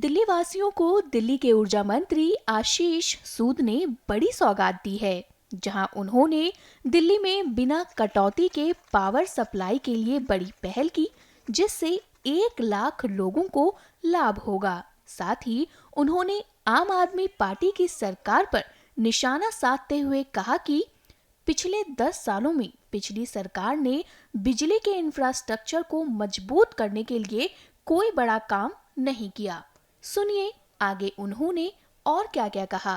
दिल्ली वासियों को दिल्ली के ऊर्जा मंत्री आशीष सूद ने बड़ी सौगात दी है, जहां उन्होंने दिल्ली में बिना कटौती के पावर सप्लाई के लिए बड़ी पहल की, जिससे 1 लाख लोगों को लाभ होगा। साथ ही उन्होंने आम आदमी पार्टी की सरकार पर निशाना साधते हुए कहा कि पिछले 10 सालों में पिछली सरकार ने बिजली के इंफ्रास्ट्रक्चर को मजबूत करने के लिए कोई बड़ा काम नहीं किया। सुनिए आगे उन्होंने और क्या क्या कहा।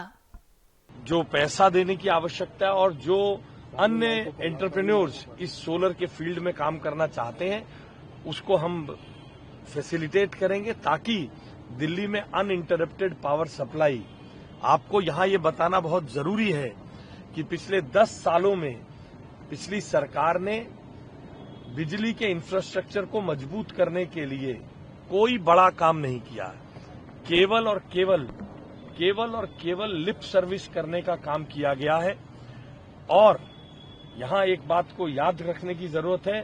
जो पैसा देने की आवश्यकता है और जो अन्य एंटरप्रेन्योर्स इस सोलर के फील्ड में काम करना चाहते हैं उसको हम फैसिलिटेट करेंगे ताकि दिल्ली में अनइंटरप्टेड पावर सप्लाई। आपको यहां ये बताना बहुत जरूरी है कि पिछले 10 सालों में पिछली सरकार ने बिजली के इंफ्रास्ट्रक्चर को मजबूत करने के लिए कोई बड़ा काम नहीं किया। केवल और केवल लिप सर्विस करने का काम किया गया है। और यहां एक बात को याद रखने की जरूरत है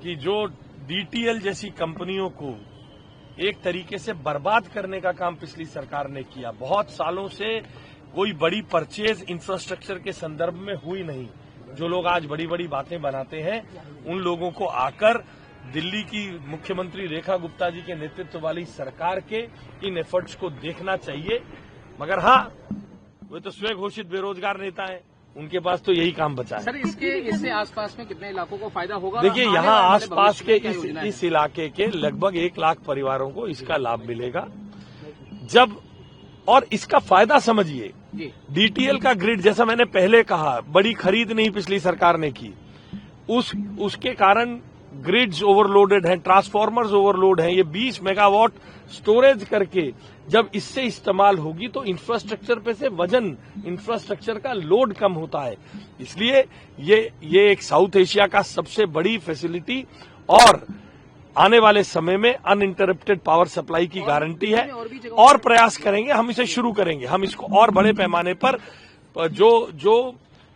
कि जो डीटीएल जैसी कंपनियों को एक तरीके से बर्बाद करने का काम पिछली सरकार ने किया। बहुत सालों से कोई बड़ी परचेज इंफ्रास्ट्रक्चर के संदर्भ में हुई नहीं। जो लोग आज बड़ी बड़ी बातें बनाते हैं उन लोगों को आकर दिल्ली की मुख्यमंत्री रेखा गुप्ता जी के नेतृत्व वाली सरकार के इन एफर्ट्स को देखना चाहिए। मगर हाँ, वे तो स्वयं घोषित बेरोजगार नेता हैं, उनके पास तो यही काम बचा है। सर, इससे आसपास में कितने इलाकों को फायदा होगा? देखिए, यहाँ आसपास के इस इलाके के लगभग 1 लाख परिवारों को इसका लाभ मिलेगा। और इसका फायदा समझिए, डीटीएल का ग्रिड, जैसा मैंने पहले कहा, बड़ी खरीद नहीं पिछली सरकार ने की, उसके कारण ग्रिड्स ओवरलोडेड हैं, ट्रांसफार्मर्स ओवरलोड हैं। ये 20 मेगावाट स्टोरेज करके जब इससे इस्तेमाल होगी तो इंफ्रास्ट्रक्चर पे से वजन, इंफ्रास्ट्रक्चर का लोड कम होता है। इसलिए ये एक साउथ एशिया का सबसे बड़ी फैसिलिटी और आने वाले समय में अनइंटरप्टेड पावर सप्लाई की गारंटी है। और प्रयास करेंगे, हम इसे शुरू करेंगे, हम इसको और बड़े पैमाने पर जो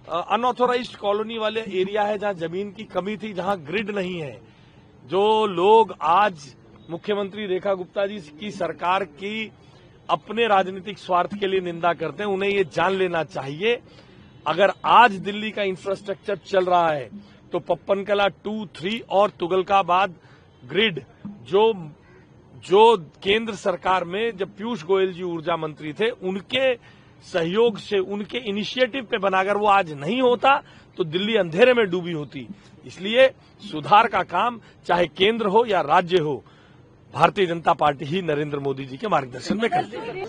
अनऑथोराइज्ड कॉलोनी वाले एरिया है, जहां जमीन की कमी थी, जहां ग्रिड नहीं है, जो लोग आज मुख्यमंत्री रेखा गुप्ता जी की सरकार की अपने राजनीतिक स्वार्थ के लिए निंदा करते हैं, उन्हें ये जान लेना चाहिए, अगर आज दिल्ली का इंफ्रास्ट्रक्चर चल रहा है तो पप्पनकला 2, 3 और तुगलकाबाद ग्रिड जो केंद्र सरकार में जब पीयूष गोयल जी ऊर्जा मंत्री थे, उनके सहयोग से, उनके इनिशिएटिव पे बना, अगर वो आज नहीं होता तो दिल्ली अंधेरे में डूबी होती। इसलिए सुधार का काम चाहे केंद्र हो या राज्य हो, भारतीय जनता पार्टी ही नरेंद्र मोदी जी के मार्गदर्शन में करती है।